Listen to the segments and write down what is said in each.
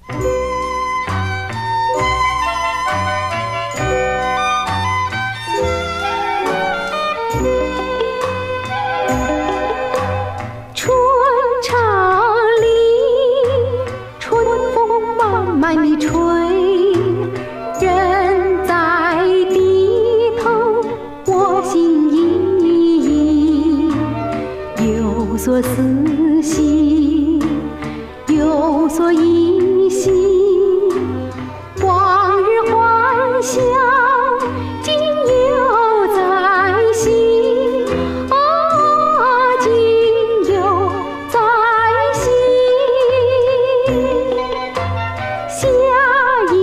春朝里，春风慢慢地吹，人在低头我心依依，有所思兮有所忆兮，往日欢笑今犹在兮，啊今犹在兮。夏夜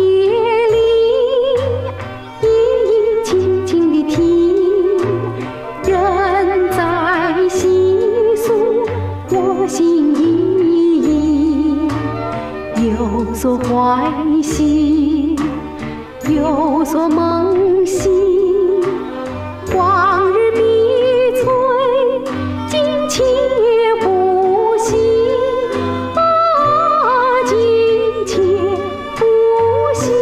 里，依依轻轻地啼，人在细诉我心依依，有所怀兮有所梦兮，往日碧翠今且补兮，啊今且补兮。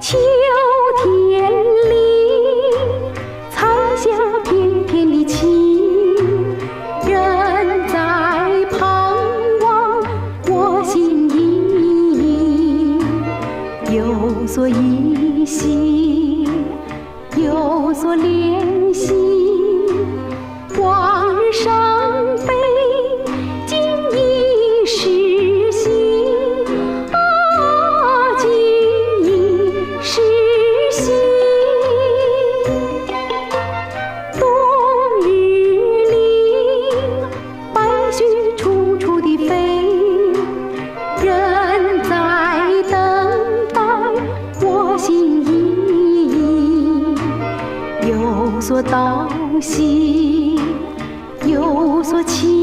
秋天里，彩霞片片的起，人在盼望我心依依，有所依兮有所恋兮，往日伤悲今已逝兮，啊今已逝兮。冬日里，白雪处处的飞，人在等待我心依依，有所祷兮有所祈